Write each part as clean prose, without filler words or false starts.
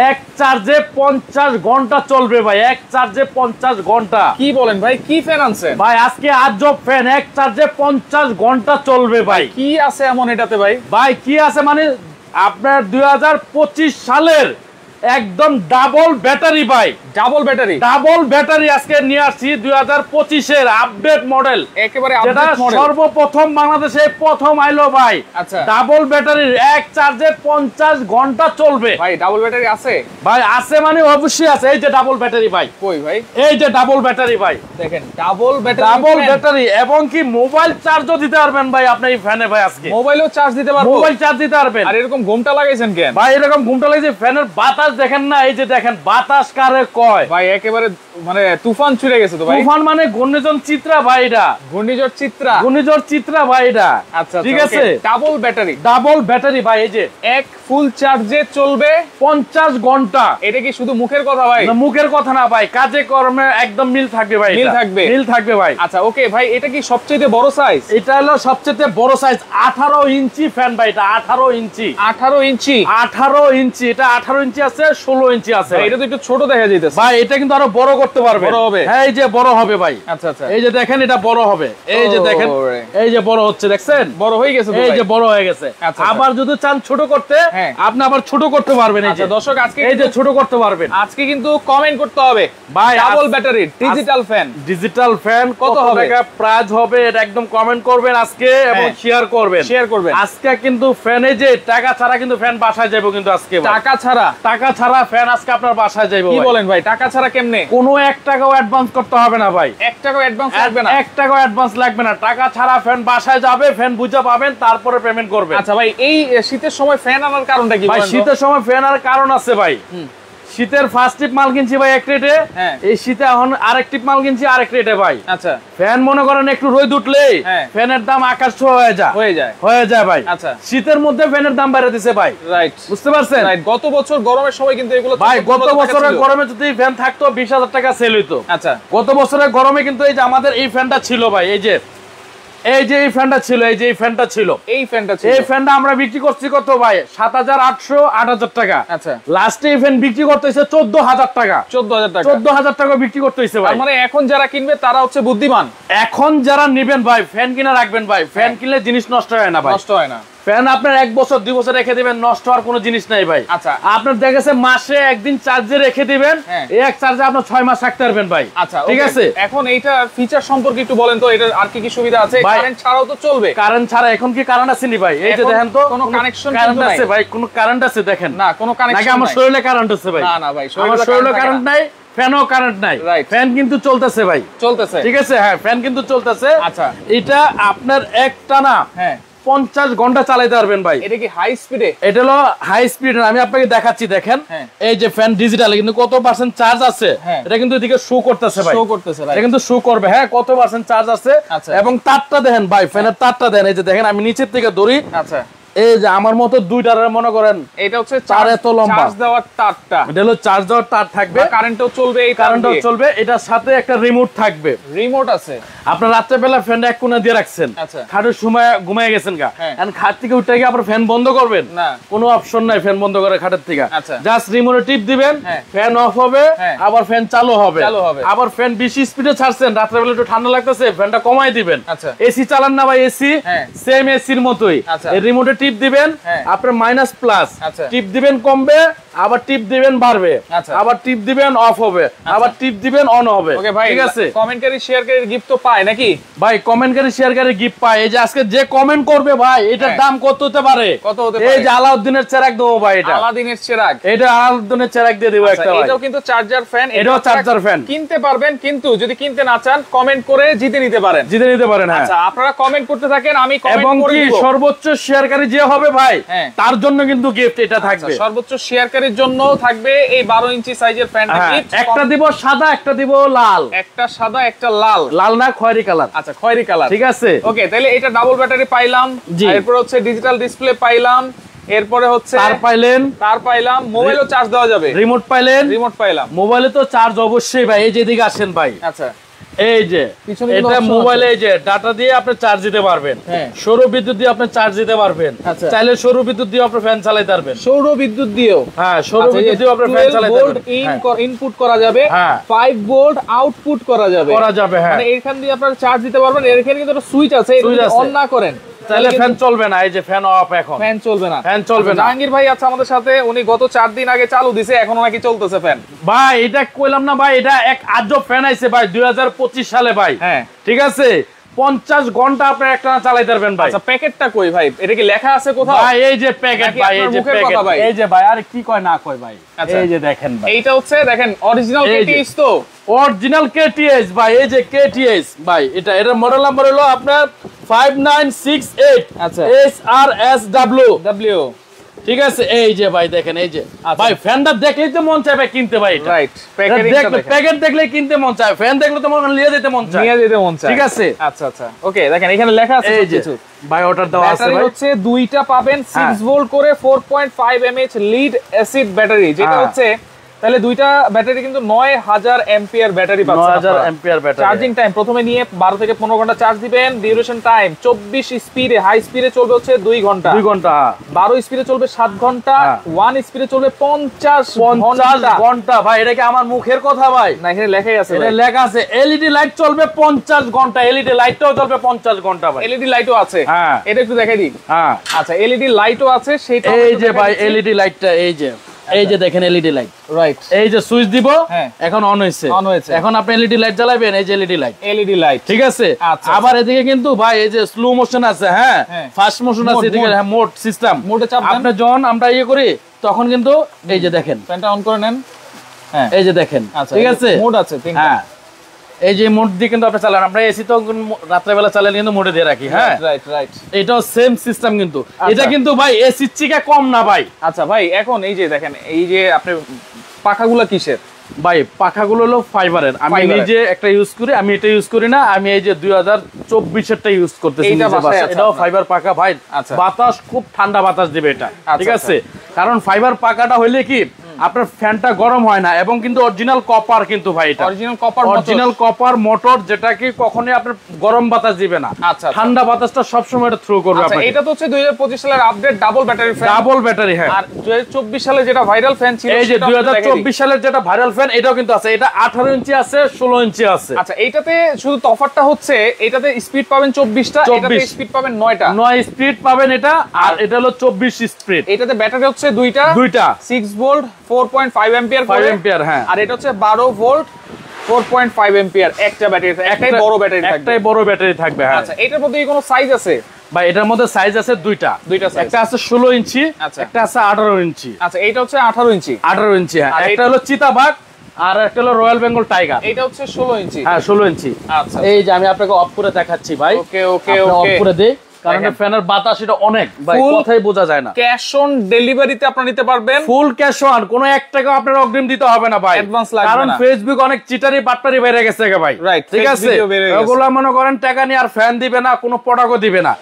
এক চার্জে 50 ঘন্টা চলবে ভাই, এক চার্জে 50 ঘন্টা। কি বলেন ভাই, কি ফ্যান আনছেন ভাই? আজকে আজব ফ্যান, এক চার্জে 50 ঘন্টা চলবে ভাই। কি আছে এমন এটাতে ভাই? ভাই কি আছে মানে আপনার 2025 সালের একদম ডাবল ব্যাটারি ভাই, ডাবল ব্যাটারি। ডাবল ব্যাটারি আজকে নিয়ে আসছি 2025 এর আপডেট মডেল, একেবারে যেটা আপডেট মডেল, সর্বপ্রথম বাংলাদেশে প্রথম আইলো ভাই। আচ্ছা, ডাবল ব্যাটারির এক চার্জে 50 ঘন্টা চলবে ভাই। ডাবল ব্যাটারি আছে ভাই? আছে মানে অবশ্যই আছে। এই যে ডাবল ব্যাটারি ভাই, কই ভাই? এই যে ডাবল ব্যাটারি ভাই, দেখেন ডাবল ব্যাটারি, ডাবল ব্যাটারি। এবং কি মোবাইল চার্জও দিতে পারবেন ভাই আপনি এই ফ্যানে ভাই। আজকে মোবাইলও চার্জ দিতে পারবো, মোবাইল চার্জ দিতে পারবেন। আর এরকম ঘুমটা লাগাইছেন কেন ভাই? এরকম ঘুমটা লাগছে, ফ্যানের বাতাস দেখেন না, এই যে দেখেন বাতাস কারে কয় ভাই? একেবারে মানে তুফান ছুড়ে গেছে তো ভাই। তুফান মানে ঘূর্ণিঝড় চিত্রা ভাই, এটা ঘূর্ণিঝড় চিত্রা, ঘূর্ণিঝড় চিত্রা ভাই এটা। আচ্ছা ঠিক আছে, ডাবল ব্যাটারি, ডাবল ব্যাটারি ভাই। এই যে এক ফুল চার্জে চলবে 50 ঘন্টা। এটা কি শুধু মুখের কথা ভাই? না, মুখের কথা না ভাই, কাজে কর্মে একদম মিল থাকবে ভাই, মিল থাকবে, মিল থাকবে ভাই। আচ্ছা ওকে ভাই, এটা কি সবচেয়ে বড় সাইজ? এটা হলো সবচেয়ে বড় সাইজ, 18 ইঞ্চি ফ্যান ভাই। এটা 18 ইঞ্চি, 18 ইঞ্চি, 18 ইঞ্চি। এটা 18 ইঞ্চি আছে, 16 ইঞ্চি আছে। এটা তো একটু ছোট দেখা যাইতেছে ভাই। এটা কিন্তু আরো বড় করতে পারবে, বড় হবে। হ্যাঁ, এই যে বড় হবে ভাই। আচ্ছা আচ্ছা, এই যে দেখেন এটা বড় হবে, এই যে দেখেন, এই যে বড় হচ্ছে, দেখছেন? বড় হয়ে গেছে তো এই ভাই, যে বড় হয়ে গেছে। আচ্ছা, আবার যদি চান ছোট করতে, হ্যাঁ, আপনি আবার ছোট করতে পারবেন। এই যে আচ্ছা দর্শক, আজকে এই যে ছোট করতে পারবেন। আজকে কিন্তু কমেন্ট করতে হবে ভাই, double battery digital fan. Digital fan কত টাকা প্রাইস হবে এটা একদম কমেন্ট করবেন আজকে, এবং শেয়ার করবেন, শেয়ার করবেন। আজকে কিন্তু ফ্যানে যে টাকা ছাড়া কিন্তু ফ্যান বাসায় যাবে কিন্তু আজকে। টাকা ছাড়া? টাকা ছাড়া ফ্যান আজকে আপনার বাসায় যাবে। কি বলেন ভাই? টাকা ছাড়া কেমনে? কোনো 1 টাকাও অ্যাডভান্স করতে হবে না ভাই, 1 টাকাও অ্যাডভান্স লাগবে না? 1 টাকাও অ্যাডভান্স লাগবে না। টাকা ছাড়া ফ্যান বাসায় যাবে, ফ্যান বুঝে পাবেন, তারপরে পেমেন্ট করবেন। আচ্ছা ভাই, এই শীতের সময় ফ্যান আনার কারণটা কি ভাই? শীতের সময় ফ্যান আনার কারণ আছে ভাই। শীতের ফার্স্ট টিপ মাল কিনছি ভাই এক রেটে, এই শীতে এখন আরেক টিপ মাল কিনছি আরেক রেটে ভাই। আচ্ছা, ফ্যান মনে করেন একটু রোদ উঠলে ফ্যানের দাম আকাশ ছোঁয়া হয়ে যায় ভাই। আচ্ছা, শীতের মধ্যে ফ্যানের দাম বেড়ে দিছে ভাই। রাইট, বুঝতে পারছেন? গত বছর গরমের সময় কিন্তু এগুলো ভাই, গত বছরের গরমে যদি ফ্যান থাকতো 20,000 টাকা সেল হইতো। আচ্ছা, গত বছরের গরমে কিন্তু এই যে আমাদের এই ফ্যানটা ছিল ভাই, এই যে এই ফ্যানটা ছিল, এই যে এই ফ্যানটা ছিল, এই ফ্যানটা আমরা বিক্রি করছি কত ভাই? 7,800 8,000 টাকা। আচ্ছা, লাস্টে এই ফ্যান বিক্রি করতে হইছে 14,000 টাকা, 14,000 টাকা বিক্রি করতে হইছে ভাই। মানে এখন যারা কিনবে তারা হচ্ছে বুদ্ধিমান। এখন যারা নেবেন ভাই, ফ্যান কিনা রাখবেন ভাই। ফ্যান কিনলে জিনিস নষ্ট হয় না ভাই, নষ্ট হয় না। ফ্যান আপনার 1 বছর 2 বছর রেখে দিবেন, নষ্ট হওয়ার কোনো জিনিস নাই ভাই। আচ্ছা, আপনার দেখা গেছে মাসে একদিন চার্জে রেখে দিবেন, এই এক চার্জে আপনার 6 মাস রাখতে পারবেন ভাই। আচ্ছা, ঠিক আছে। এখন এইটা ফিচার সম্পর্কে একটু বলেন তো, এটা আর কি কি সুবিধা আছে? কারেন্ট ছাড়াও তো চলবে? কারেন্ট ছাড়া এখন কি কারেন্ট আছে নি ভাই? এই যে দেখেন তো, কোনো কানেকশন আছে ভাই? কোনো কারেন্ট আছে দেখেন না, কোনো কানেকশন নাই। নাকি আমার শরীরে কারেন্ট আছে ভাই? না না ভাই, আমার শরীরে কারেন্ট নাই, ফ্যানও কারেন্ট নাই, ফ্যান কিন্তু চলতেছে ভাই, চলতেছে। ঠিক আছে, হ্যাঁ ফ্যান কিন্তু চলতেছে। আচ্ছা, এটা আপনার একটানা 50 ঘন্টা চালাতে পারবেন ভাই। এটা কি হাই স্পিডে? এটা হলো হাই স্পিড। আমি আপনাকে দেখাচ্ছি, দেখেন এই যে ফ্যান ডিজিটাল, কিন্তু কত পার্সেন্ট চার্জ আছে এটা কিন্তু এদিকে শো করতেছে ভাই, শো করতেছে ভাই, এটা কিন্তু শো করবে, হ্যাঁ কত পার্সেন্ট চার্জ আছে। এবং তারটা দেখেন ভাই, ফ্যানের তারটা দেন, এই যে দেখেন আমি নিচের থেকে ধরি। আচ্ছা, এই যে আমার মতো দুইটার মনে করেন, এটা হচ্ছে চার এত লম্বা চার্জ দেওয়ার তারটা, এটা হলো চার্জ দেওয়ার তার থাকবে, কারেন্টও চলবে, এই কারেন্টও চলবে। এটার সাথে একটা রিমোট থাকবে, রিমোট আছে। আপনার রাত্রে বেলা ফ্যানটা এক কোণে দিয়ে রাখছেন, খাটের সময় ঘুমিয়ে গেছেন গা, এখন খাট থেকে উঠে গিয়ে আবার ফ্যান বন্ধ করবেন না, কোনো অপশন নাই ফ্যান বন্ধ করে খাটের থেকে। জাস্ট রিমোটে টিপ দিবেন, ফ্যান অফ হবে, আবার ফ্যান চালু হবে। আবার ফ্যান বেশি স্পিডে ছাড়ছেন, রাত্রে বেলা একটু ঠান্ডা লাগতেছে, ফ্যানটা কমাই দিবেন। এসি চালান না ভাই, এসি সেম এসির মতোই, এই রিমোটে টিপ দিবেন, আপনার মাইনাস প্লাস, টিপ দিবেন কমবে, আবার টিপ দিবেন বাড়বে, আবার টিপ দিবেন অফ হবে, আবার টিপ দিবেন অন হবে। ঠিক আছে, কমেন্টকারী শেয়ারকারীর গিফট তো পায় নাকি ভাই? কমেন্টকারী শেয়ারকারী গিফট পায়। এই যে আজকে যে কমেন্ট করবে ভাই, এটার দাম কত হতে পারে? কত হতে পারে? এই যে আলাউদ্দিনের চেরাগ দেবো ভাই, এটা আলাদিনের চেরাগ, এটা আলাউদ্দিনের চেরাগ দিয়ে দেবো একটা ভাই। এটাও কিন্তু চার্জার ফ্যান, এটাও চার্জার ফ্যান কিনতে পারবেন, কিন্তু যদি কিনতে না চান কমেন্ট করে জিতে নিতে পারেন, জিতে নিতে পারেন। আচ্ছা, আপনারা কমেন্ট করতে থাকেন, আমি কমেন্ট করে দেব। সর্বোচ্চ শেয়ারকারী যে হবে ভাই, তার জন্য কিন্তু গিফট এটা থাকবে। সর্বোচ্চ শেয়ারকারীর জন্য থাকবে এই 12 ইঞ্চি সাইজের ফ্যানটা গিফট। একটা দিব সাদা, একটা দিব লাল, একটা সাদা একটা লাল, লাল না খয়েরি কালার। আচ্ছা, খয়েরি কালার, ঠিক আছে। ওকে, তাহলে এটা ডাবল ব্যাটারি পাইলাম, এরপর হচ্ছে ডিজিটাল ডিসপ্লে পাইলাম, এরপরে হচ্ছে তার পাইলাম, মোবাইলও চার্জ দেওয়া যাবে, রিমোট পাইলেন, রিমোট পাইলাম, মোবাইলে তো চার্জ অবশ্যই ভাই। এই যে দিকে আসেন ভাই, আচ্ছা এই যে এটা মোবাইলে এই যে ডাটা দিয়ে আপনি চার্জ দিতে পারবেন, সৌর বিদ্যুৎ দিয়ে আপনি চার্জ দিতে পারবেন, চাইলে সৌর বিদ্যুৎ দিয়ে আপনি ফ্যান চালাতে পারবেন। সৌর বিদ্যুৎ দিয়েও? হ্যাঁ, সৌর বিদ্যুৎ দিয়ে আপনি ফ্যান চালাতে পারবেন। ইনপুট করা যাবে, 5 ভোল্ট আউটপুট করা যাবে। হ্যাঁ, মানে এখান দিয়ে আপনারা চার্জ দিতে পারবেন। এখানে কিন্তু একটা সুইচ আছে, এটা অন না করেন তাহলে ফ্যান চলবে না। এই যে ফ্যান অফ, এখন ফ্যান চলবে না, ফ্যান চলবে না। জাহাঙ্গীর ভাই আছে আমাদের সাথে, উনি গত 4 দিন আগে চালু দিছে, এখনো নাকি চলতেছে ফ্যান। ভাই এটা কইলাম না ভাই, এটা এক আজব ফ্যান আইছে ভাই 2025 সালে ভাই। হ্যাঁ, ঠিক আছে, 50 ঘন্টা আপনি একটা চালাতে পারবেন ভাই। আচ্ছা, প্যাকেটটা কই ভাই? এটা কি লেখা আছে কোথাও? ভাই এই যে প্যাকেট ভাই, এই যে প্যাকেট, এই যে ভাই, আর কি কয় না কয় ভাই। এই যে দেখেন ভাই, এইটা হচ্ছে দেখেন অরিজিনাল কেটিএস তো, অরিজিনাল কেটিএস ভাই। এই যে কেটিএস ভাই, এর মডেল নাম্বার হলো আপনার 5968। আচ্ছা, SRSW। ঠিক আছে, এই যে ভাই দেখেন, এই যে ভাই ফ্যানটা দেখলেই তো মন চায় ভাই কিনতে ভাই। রাইট, প্যাকেট দেখলেই কিনতে মন চায়, ফ্যান দেখলে তো মন নিয়ে যেতে মন চায়, ঠিক আছে। আচ্ছা আচ্ছা, ওকে, দেখেন এখানে লেখা আছে কিছু ভাই, অর্ডার দেওয়া আছে ভাই। হচ্ছে দুইটা পাবেন 6 ভোল্ট করে 4.5 mAh লিড অ্যাসিড ব্যাটারি, যেটা হচ্ছে তাহলে দুইটা ব্যাটারি কিন্তু 9000 অ্যাম্পিয়ার ব্যাটারি পাচ্ছেন। 9000 অ্যাম্পিয়ার ব্যাটারি। চার্জিং টাইম প্রথমে নিয়ে 12 থেকে 15 ঘন্টা চার্জ দিবেন। ডিউরেশন টাইম 24 স্পিডে, হাই স্পিডে চলবে হচ্ছে 2 ঘন্টা, 2 ঘন্টা। 12 স্পিডে চলবে 7 ঘন্টা, 1 স্পিডে চলবে 50 ঘন্টা। ভাই এটা কি আমার মুখের কথা ভাই? না, এখানে লেখাই আছে, এটা লেখা আছে এলইডি লাইট চলবে 50 ঘন্টা, এলইডি লাইটটাও চলবে 50 ঘন্টা ভাই। এলইডি লাইটও আছে, হ্যাঁ, এটা একটু দেখাই দিই। হ্যাঁ, আচ্ছা, এলইডি লাইটও আছে, সেটা এই যে ভাই এলইডি লাইটটা, এই যে দেখেন এলইডি লাইট। রাইট, এই যে সুইচ দিব, এখন অন হয়েছে। এখন আপনি এলইডি লাইট জ্বালাবেন, এই যে এলইডি লাইট, ঠিক আছে। আবার এদিকে কিন্তু ভাই এই যে স্লো মোশন আছে, হ্যাঁ, ফাস্ট মোশন আছে, এদিকে মোড সিস্টেম। মোডে চাপ দেন, আপনি যখন আমরা করি তখন কিন্তু এই যে দেখেন ফ্যানটা অন করে নেন, হ্যাঁ, এই যে দেখেন, ঠিক আছে, মোড আছে তিনটা। হ্যাঁ, এই যে মোড দিয়ে কিন্তু আপনি চালান। আমরা এসি তো রাত্রেবেলা চালালে কিন্তু মোডে দিয়ে রাখি, হ্যাঁ, রাইট। এটাও সেম সিস্টেম কিন্তু। এটা কিন্তু ভাই এসির থেকে কম না ভাই। আচ্ছা ভাই, এখন এই যে দেখেন, এই যে আপনি পাখাগুলো কিসের ভাই? পাখাগুলো হলো ফাইবারের। আমি নিজে একটা ইউজ করি, আমি এটা ইউজ করি না, আমি এই যে 2024 এরটা ইউজ করতেছি। এটাও ফাইবার পাখা ভাই। বাতাস খুব ঠান্ডা বাতাস দিবে এটা, ঠিক আছে। কারণ ফাইবার পাখাটা হইলে কি আপনার ফ্যানটা গরম হয় না, এবং কিন্তু অরিজিনাল কপার কিন্তু ভাই, এটা অরিজিনাল কপার মোটর, যেটা কি কখনোই আপনার গরম বাতাস দিবে না, ঠান্ডা বাতাসটা সব সময় এটা থ্রো করবে আপনাকে। এটা তো হচ্ছে 2025 সালের update double battery fan, double battery, হ্যাঁ। আর 2024 সালে যেটা ভাইরাল ফ্যান ছিল, এই যে 2024 সালের যেটা ভাইরাল ফ্যান, এটাও কিন্তু আছে। এটা 18 ইঞ্চি আছে, 16 ইঞ্চি আছে। আচ্ছা, এইটাতে শুধু তফাৎটা হচ্ছে এটাতে স্পিড পাবেন 24টা, এটাতে স্পিড পাবেন 9টা, 9 স্পিড পাবেন এটা, আর এটা হলো 24 স্পিড। এটাতে ব্যাটারি হচ্ছে দুইটা 6 ভোল্ট 4.5 অ্যাম্পিয়ার, হ্যাঁ, আর এটা হচ্ছে 12 ভোল্ট 4.5 অ্যাম্পিয়ার। একটা ব্যাটারি, একটাই বড় ব্যাটারি থাকবে, একটাই বড় ব্যাটারি থাকবে, হ্যাঁ। আচ্ছা, এটার মধ্যে কি কোনো সাইজ আছে? ভাই এটার মধ্যে সাইজ আছে দুইটা সাইজ। একটা আছে 16 ইঞ্চি, একটা আছে 18 ইঞ্চি। আচ্ছা, এটা হচ্ছে 18 ইঞ্চি, 18 ইঞ্চি, হ্যাঁ। একটা হলো চিতাবাঘ, আর একটা হলো রয়্যাল বেঙ্গল টাইগার। এটা হচ্ছে 16 ইঞ্চি, হ্যাঁ, 16 ইঞ্চি। আচ্ছা, এই যে আমি আপনাকে অফ করে দেখাচ্ছি ভাই। ওকে, অফ করে দেই, কারণ ফ্যানের বাতাস এটা অনেক ভাই, কথাই বোঝা যায় না। ক্যাশ অন ডেলিভারিতে আপনারা নিতে পারবেন, ফুল ক্যাশ অন, কোনো 1 টাকা আপনার অগ্রিম দিতে হবে না ভাই, অ্যাডভান্স লাগবে না। কারণ ফেসবুক অনেক চিটারি বাটপারি বেড়ে গেছে ভাই, ঠিক আছে। ওগুলা মনে করেন টাকা নিয়ে আর ফ্যান দিবে না, কোনো প্রোডাক্টও দিবে না।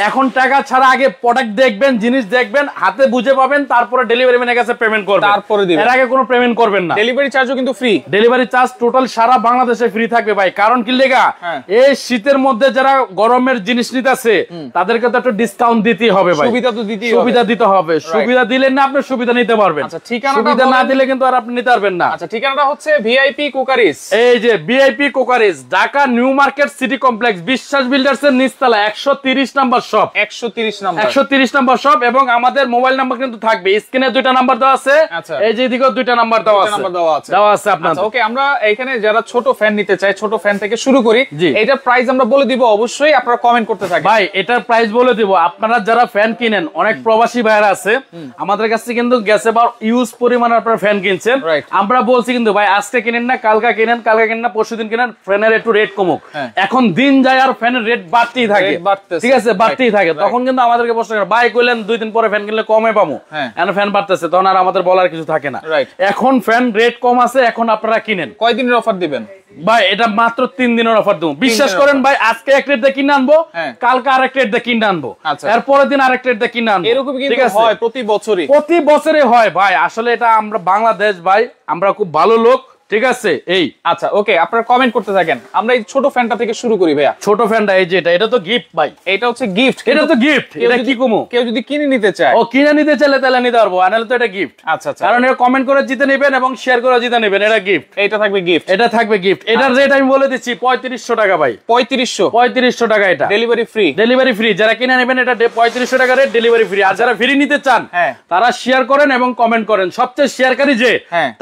এখন টাকা ছাড়া আগে প্রোডাক্ট দেখবেন, জিনিস দেখবেন, হাতে বুঝে পাবেন, তারপরে ডেলিভারি ম্যানের কাছে পেমেন্ট করবেন, তারপরে দিবেন। এর আগে কোনো পেমেন্ট করবেন না। ডেলিভারি চার্জও কিন্তু ফ্রি, ডেলিভারি চার্জ টোটাল সারা বাংলাদেশে ফ্রি থাকবে ভাই। কারণ কি লেগা, এই শীতের মধ্যে যারা গরমের জিনিস নিতেছে তাদেরকে তো একটু ডিসকাউন্ট দিতে হবে ভাই, সুবিধা তো দিতেই হবে, সুবিধা দিতে হবে। সুবিধা দিলে না আপনি সুবিধা নিতে পারবেন। আচ্ছা, ঠিকানাটা সুবিধা না দিলে কিন্তু আর আপনি নিতে পারবেন না। আচ্ছা, ঠিকানাটা হচ্ছে ভিআইপি কোকারিস। এই যে VIP crockeries, Dhaka New Market City Complex, Biswas builders এর নিচতলা 130 নাম্বার শপ, 130 নাম্বার শপ। এবং আমাদের মোবাইল নাম্বার কিন্তু থাকবে, স্ক্রিনে 2টা নাম্বার দেওয়া আছে, এই যে এদিকেও 2টা নাম্বার দেওয়া আছে আপনাদের। ওকে, আমরা এখানে যারা ছোট ফ্যান নিতে চাই, ছোট ফ্যান থেকে শুরু করি। এটার প্রাইস আমরা বলে দিব, অবশ্যই আপনারা কমেন্ট করতে থাকেন ভাই। এটার প্রাইস বলে দিব। আপনারা যারা ফ্যান কিনেন, অনেক প্রবাসী ভাইরা আছে আমাদের কাছে কিন্তু গেছে বা ইউজ পরিমাণ আপনারা ফ্যান কিনছেন, আমরা বলছি কিন্তু ভাই আজকে কিনেন না, কালকে কিনেন, না পরশুদিন কিনেন, ফ্যানের একটু রেট কমুক। এখন দিন যায় আর ফ্যানের রেট বাড়তেই থাকে, ঠিক আছে, বাড়তেই থাকে। তখন কিন্তু আমাদেরকে প্রশ্ন করে, ভাই কইলেন 2 দিন পরে ফ্যান কিনলে কমে পাবো, এখন ফ্যান বাড়তেছে, তখন আর আমাদের বলার কিছু থাকে না। এখন ফ্যান রেট কম আছে, এখন আপনারা কিনেন। কয়দিনের অফার দিবেন ভাই? এটা মাত্র 3 দিনের অফার দেবো। বিশ্বাস করেন ভাই, আজকে এক রেট দিয়ে কিনে আনবো, কালকে আরেক রেট দিয়ে কিনে আনবো, এরপরের দিন আরেক রেট দিয়ে কিনে আনবো। এরকম কিন্তু হয় প্রতি বছরই, প্রতি বছরে হয় ভাই। আসলে এটা আমরা বাংলাদেশ ভাই, আমরা খুব ভালো লোক, ঠিক আছে এই আচ্ছা ওকে, আপনারা কমেন্ট করতে থাকেন। আমরা এই ছোট ফ্যানটা থেকে শুরু করি ভাইয়া। ছোট ফ্যানটা এই যে এটা তো গিফট ভাই, এটা হচ্ছে গিফট। এটা তো গিফট, এটা কি কমু? কেউ যদি কিনে নিতে চায়, ও কিনে নিতে চাইলে তাহলে নিতে পারবো, আর নাহলে তো এটা গিফট। আচ্ছা আচ্ছা, কারণ এটা কমেন্ট করে জিতে নেবেন এবং শেয়ার করে জিতে নেবেন, এটা গিফট। এটা থাকবে গিফট, এটা থাকবে গিফট। এটার রেট আমি বলে দিচ্ছি 3500 টাকা ভাই। 3500 টাকা। এটা ডেলিভারি ফ্রি। Delivery free. যারা কিনে নেবেন এটা 3500 টাকা রেট, ডেলিভারি ফ্রি। আর যারা ফ্রি নিতে চান তারা শেয়ার করেন এবং কমেন্ট করেন, সবচেয়ে শেয়ারকারী যে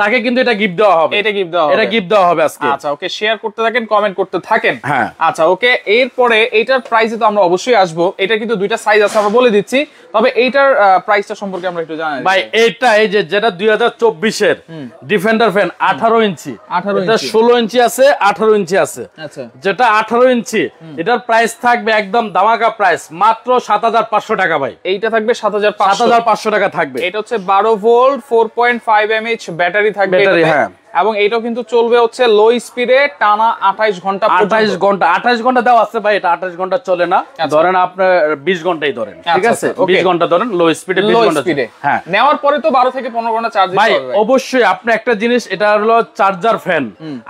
তাকে কিন্তু এটা গিফট দেওয়া হবে। এটা গিফট দেওয়া হবে, এটা গিফট দেওয়া হবে আজকে। আচ্ছা ওকে, শেয়ার করতে থাকেন, কমেন্ট করতে থাকেন। হ্যাঁ আচ্ছা ওকে, এরপরে এইটার প্রাইসে তো আমরা অবশ্যই আসবো। এটা কিন্তু দুইটা সাইজ আছে, আমরা বলে দিচ্ছি। তবে এইটার প্রাইসটা সম্পর্কে আমরা একটু জানাই ভাই। এইটা এই যে যেটা 2024 এর ডিফেন্ডার ফ্যান 18 ইঞ্চি, এটা 16 ইঞ্চি আছে, 18 ইঞ্চি আছে। আচ্ছা, যেটা 18 ইঞ্চি এটার প্রাইস থাকবে একদম দামাকা প্রাইস, মাত্র 7500 টাকা ভাই। এইটা থাকবে 7500 টাকা থাকবে। এটা হচ্ছে 12 ভোল্ট 4.5 mAh ব্যাটারি থাকবে ব্যাটারি, হ্যাঁ। এবং এইটাও কিন্তু চলবে হচ্ছে লো স্পিডে টানা 28 ঘন্টা। 28 ঘন্টা দেওয়া আছে ভাই। এটা 28 ঘন্টা চলে না, ধরেন আপনার 20 ঘন্টাই ধরেন, ঠিক আছে? 20 ঘন্টা ধরেন লো স্পিডে, 20 ঘন্টা। হ্যাঁ, নেওয়ার পরে তো 12 থেকে 15 ঘন্টা চার্জ দিতে ভাই। হবে অবশ্যই আপনি একটা জিনিস, এটা হলো চার্জার ফ্যান।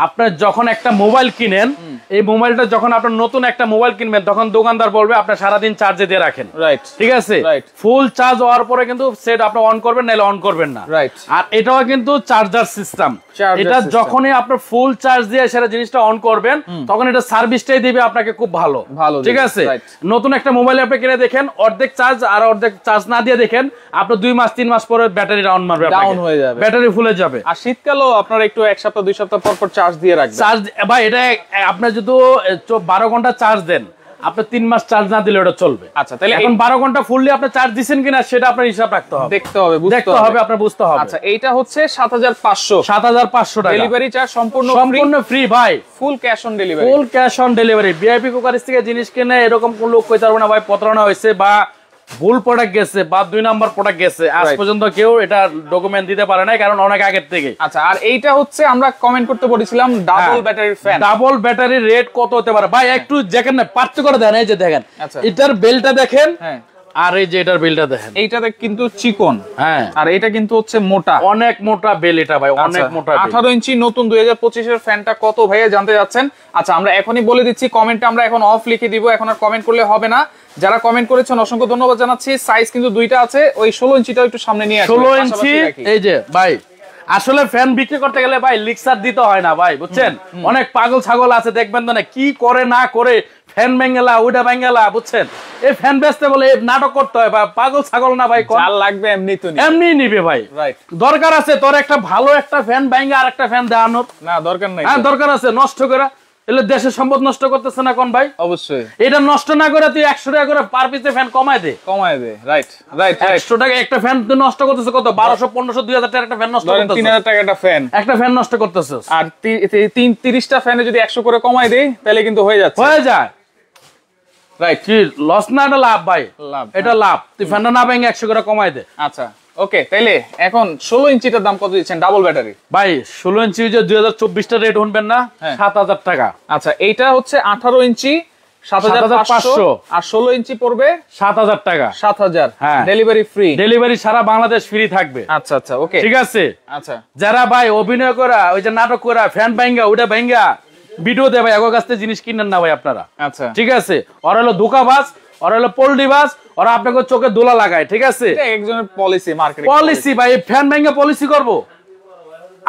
আপনি যখন একটা মোবাইল কিনেন, এই মোবাইলটা যখন আপনার নতুন একটা মোবাইল কিনবেন, তখন দোকানদার বলবে আপনি সারাদিন চার্জে দিয়ে রাখেন, রাইট? ঠিক আছে? ফুল চার্জ হওয়ার পরে কিন্তু সেট আপনি অন করবেন, নাহলে অন করবেন না, রাইট? আর এটাও কিন্তু চার্জার সিস্টেম। এটা যখনই আপনার ফুল চার্জ দিয়ে সেটা জিনিসটা অন করবেন, তখন এটা সার্ভিসটাই দিবে আপনাকে খুব ভালো, ঠিক আছে? নতুন একটা মোবাইল আপনি কিনে দেখেন, অর্ধেক চার্জ আর অর্ধেক চার্জ না দিয়ে দেখেন, আপনার 2 মাস 3 মাস পরে ব্যাটারি ডাউন মারবে, ডাউন হয়ে যাবে, ব্যাটারি ফুলে যাবে। আর শীতকালেও আপনার একটু 1 সপ্তাহ 2 সপ্তাহ পর পর চার্জ দিয়ে রাখবেন। চার্জ ভাই, এটা আপনার যদি 12 ঘন্টা চার্জ দেন, আপনি 3 মাস চার্জ না দিলে ওটা চলবে। আচ্ছা, তাহলে এখন 12 ঘন্টা ফুললি আপনি চার্জ দিবেন কিনা সেটা আপনার হিসাব রাখতে হবে, দেখতে হবে, বুঝতে হবে, আপনার বুঝতে হবে। আচ্ছা, এইটা হচ্ছে 7500 টাকা। ডেলিভারি চার্জ সম্পূর্ণ ফ্রি ভাই, full cash on delivery. Full cash on delivery. VIP cookeries থেকে জিনিস কিনে এরকম কোন লোক কইতে পারবে না ভাই প্রতারণা হয়েছে বা ভুল প্রোডাক্ট গেছে বা 2 নাম্বার প্রোডাক্ট গেছে। আজ পর্যন্ত কেউ এটা ডকুমেন্ট দিতে পারে না, কারণ অনেক আগের থেকে। আচ্ছা, আর এইটা হচ্ছে আমরা কমেন্ট করতে বলেছিলাম ডাবল ব্যাটারির ফ্যান। ডাবল ব্যাটারির রেট কত হতে পারে ভাই? একটু দেখেন না, পার্থক্য করে দেন। এই যে দেখেন, এটার বেলটা দেখেন, হ্যাঁ, আর এই যে এটার বেলটা দেখেন। এইটাতে কিন্তু চিকন, হ্যাঁ, আর এটা কিন্তু হচ্ছে মোটা, অনেক মোটা বেল এটা ভাই, অনেক মোটা। 18 ইঞ্চি নতুন 2025 এর ফ্যানটা কত ভাইয়া জানতে যাচ্ছেন? আচ্ছা, আমরা এখনই বলে দিচ্ছি, কমেন্টে আমরা এখন অফ লিখে দিব, এখন আর কমেন্ট করলে হবে না। যারা কমেন্ট করেছেন অসংখ্য ধন্যবাদ জানাচ্ছি। সাইজ কিন্তু দুইটা আছে, ওই 16 ইঞ্চিটাও একটু সামনে নিয়ে আসবেন। 16 ইঞ্চি এই যে ভাই, আসলে ফ্যান বিক্রি করতে গেলে ভাই লিক্সার দিতে হয় না ভাই, বুঝছেন? অনেক পাগল ছাগল আছে দেখবেন তো না, কি করে না করে ফ্যান ভেঙ্গেলা ওইটা ভেঙ্গেলা, বুঝছেন? এই ফ্যান বেচতে বলে নাটক করতে হয়, বা পাগল ছাগল না ভাই, চাল লাগবে এমনি তো এমনি নিবে ভাই। দরকার আছে তোর একটা ভালো একটা ফ্যান ভেঙ্গে আর একটা ফ্যান দেওয়ানোর? না, দরকার নাই। হ্যাঁ, দরকার আছে। নষ্ট করে এলে দেশের সম্পদ নষ্ট করতেছে না কোন ভাই? অবশ্যই। এটা নষ্ট না করে তুই 100 টাকা করে পার পিসে ফ্যান কমায় দে, রাইট রাইট। 100 টাকা একটা ফ্যান তুই নষ্ট করতেছিস কত? 1200 1500 2000 টাকা একটা ফ্যান নষ্ট করতেছিস, 3000 টাকা একটা ফ্যান নষ্ট করতেছিস। আর 30টা ফ্যানে যদি 100 করে কমায় দেই তাহলে কিন্তু হয়ে যায়। রাইট, কি লস না? এটা লাভ ভাই, এটা লাভ। তুই ফ্যানটা না ভেঙে 100 করে কমায় দে। আচ্ছা ওকে, তাইলে এখন 16 ইঞ্চিটার দাম কত দিচ্ছেন ডাবল ব্যাটারি? ভাই 16 ইঞ্চি যে 2024 টা রেট শুনবেন না, 7000 টাকা। আচ্ছা, এইটা হচ্ছে 18 ইঞ্চি 7500, আর 16 ইঞ্চি পড়বে 7000 টাকা। 7000, হ্যাঁ, ডেলিভারি ফ্রি। ডেলিভারি সারা বাংলাদেশ ফ্রি থাকবে। আচ্ছা আচ্ছা ওকে, ঠিক আছে। আচ্ছা, যারা ভাই অভিনয় করা, ওই যে নাটক করা, ফ্যান ভাঙ্গা ওটা ভাঙ্গা ভিডিও দেয় ভাই, আগের কাছ থেকে জিনিস কিনেন না ভাই আপনারা। আচ্ছা, ঠিক আছে? ওরা হলো ধোকাবাজ, ওরা হলো পোল্ট্রিবাজ, ওরা আপনাকে চোখে দোলা লাগায়, ঠিক আছে? এটা একজনের পলিসি, মার্কেটিং পলিসি ভাই। ফ্যান ভাঙ্গা পলিসি করব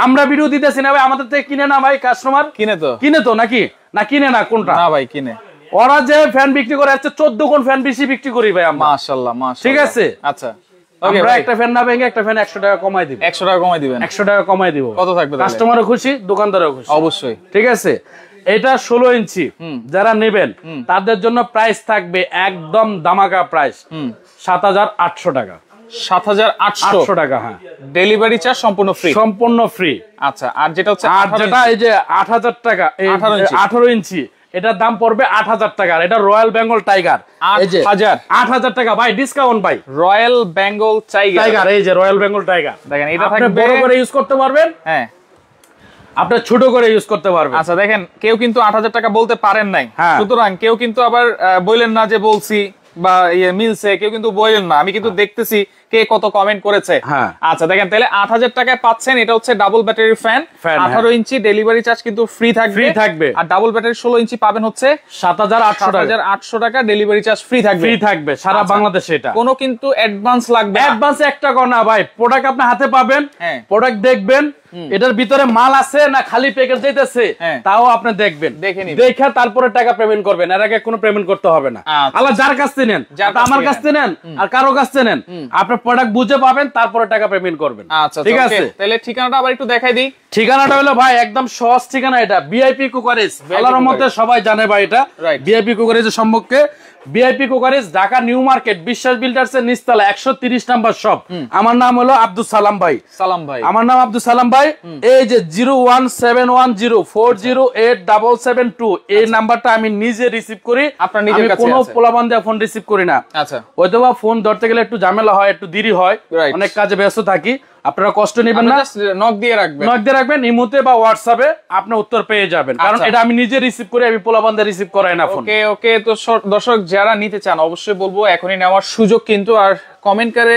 আমরা? ভিডিও দিতেছি না ভাই, আমাদের থেকে কিনে না ভাই, কাস্টমার কিনে তো নাকি? না কিনে না, কোনটা? না ভাই, কিনে। ওরা যে ফ্যান বিক্রি করে আসছে 14 গুণ ফ্যান বেশি বিক্রি করি ভাই আমরা। মাশাআল্লাহ মাশাআল্লাহ, ঠিক আছে? আচ্ছা, আমরা একটা ফ্যান না ভেঙে একটা ফ্যান 100 টাকা কমাই দিব। 100 টাকা কমাই দিবেন? 100 টাকা কমাই দিব। কত থাকবে? কাস্টমারও খুশি, দোকানদারও খুশি, অবশ্যই। ঠিক আছে? এটা 16 ইঞ্চি যারা নেবেন তাদের জন্য প্রাইস থাকবে একদম দামাকা প্রাইস, 7800 টাকা। 7800 টাকা, হ্যাঁ। ডেলিভারি চার্জ সম্পূর্ণ ফ্রি, সম্পূর্ণ ফ্রি। আচ্ছা, আর যেটা হচ্ছে যেটা এই যে 8000 টাকা, 18 ইঞ্চি, এটার দাম পড়বে 8000 টাকা। এটা রয়্যাল বেঙ্গল টাইগার, 8000 টাকা ভাই, ডিসকাউন্ট ভাই। রয়্যাল বেঙ্গল টাইগার, এই যে রয়্যাল বেঙ্গল টাইগার, দেখেন এটা থাকবে বড় করে ইউজ করতে পারবেন, হ্যাঁ, আপনি ছোট করে ইউজ করতে পারবেন। আচ্ছা, দেখেন কেউ কিন্তু 8000 টাকা বলতে পারেন নাই, সুতরাং কেউ কিন্তু আবার বললেন না যে বলছি বা মিলছে, কেউ কিন্তু বললেন না। আমি কিন্তু দেখতেছি কে কত কমেন্ট করেছে। আচ্ছা দেখেন তাহলে 8000 টাকায় পাচ্ছেন, এটা হচ্ছে ডাবল ব্যাটারি ফ্যান, 18 ইঞ্চি, ডেলিভারি চার্জ কিন্তু ফ্রি থাকবে। আর ডাবল ব্যাটারি 16 ইঞ্চি পাবেন হচ্ছে 7800 টাকা, ডেলিভারি চার্জ ফ্রি থাকবে সারা বাংলাদেশে। এটা কোনো কিন্তু অ্যাডভান্স লাগবে, অ্যাডভান্স 1 টাকা না ভাই। প্রোডাক্ট আপনি হাতে পাবেন, প্রোডাক্ট দেখবেন এটার ভিতরে মাল আছে না খালি প্যাকেট যাইতেছে তাও আপনি দেখবেন, দেখে তারপরে টাকা পেমেন্ট করবেন, এর আগে কোনো পেমেন্ট করতে হবে না। আল্লাহ যার কাছ থেকে নেন, আমার কাছ থেকে নেন আর কারো কাছ থেকে নেন, আপনি প্রোডাক্ট বুঝে পাবেন তারপরে টাকা পেমেন্ট করবেন। আচ্ছা ঠিক আছে, তাহলে ঠিকানাটা আবার একটু দেখাই দিই। ঠিকানাটা হলো ভাই একদম সহজ ঠিকানা, এটা ভিআইপি কুকারেজ, আল্লাহর মধ্যে সবাই জানে ভাই এটা ভিআইপি কুকারেজের সম্পর্কে। ভিআইপি কুকারেজ, ঢাকা নিউ মার্কেট, বিশ্বাস বিল্ডার্স এর নিচতলা 130 নাম্বার শপ। আমার নাম হলো আব্দুল সালাম ভাই। আমার নাম আব্দুল সালাম ভাই। এই যে 01710408772 এই নাম্বারটা আমি নিজে রিসিভ করি, আমি কোনো পোলাপান দিয়ে ফোন রিসিভ করি না। আচ্ছা হয়তোবা ফোন ধরতে গেলে একটু ঝামেলা হয়, একটু দেরি হয়, অনেক কাজে ব্যস্ত থাকি, আপনারা কষ্ট নেবেন না, নক দিয়ে রাখবেন ইমোতে বা হোয়াটসঅ্যাপে আপনি উত্তর পেয়ে যাবেন, কারণ এটা আমি নিজে রিসিভ করি, আমি পোলাপানদের রিসিভ করাই না ফোন। ওকে তো দর্শক যারা নিতে চান অবশ্যই বলবো এখনই নেওয়ার সুযোগ কিন্তু, আর কমেন্ট করে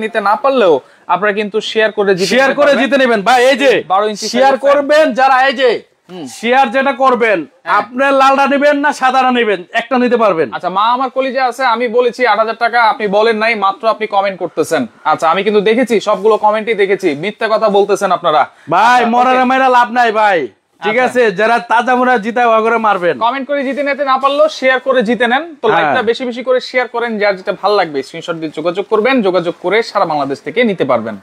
নিতে না পারলেও আপনারা কিন্তু শেয়ার করে জিতে নেবেন ভাই। এই যে 12 ইঞ্চি শেয়ার করবেন যারা, এই যে শেয়ার যেটা করবেন আপনি লালটা নেবেন না সাদাটা নেবেন, একটা নিতে পারবেন। আচ্ছা মা আমার কলিজা আছে, আমি বলেছি 8000 টাকা, আপনি বলেন নাই, মাত্র আপনি কমেন্ট করতেছেন। আচ্ছা আমি কিন্তু দেখেছি সবগুলো কমেন্টই দেখেছি, মিথ্যা কথা বলতেছেন আপনারা ভাই, মরারে মেরা লাভ নাই ভাই, ঠিক আছে? যারা তাজা মুরা জিতা ওগরে মারবেন, কমেন্ট করে জিতে নিতে না পারলেও শেয়ার করে জিতে নেন। তো লাইকটা বেশি বেশি করে শেয়ার করেন, যার যেটা ভালো লাগবে স্ক্রিনশট দিয়ে যোগাযোগ করবেন, যোগাযোগ করে সারা বাংলাদেশ থেকে নিতে পারবেন।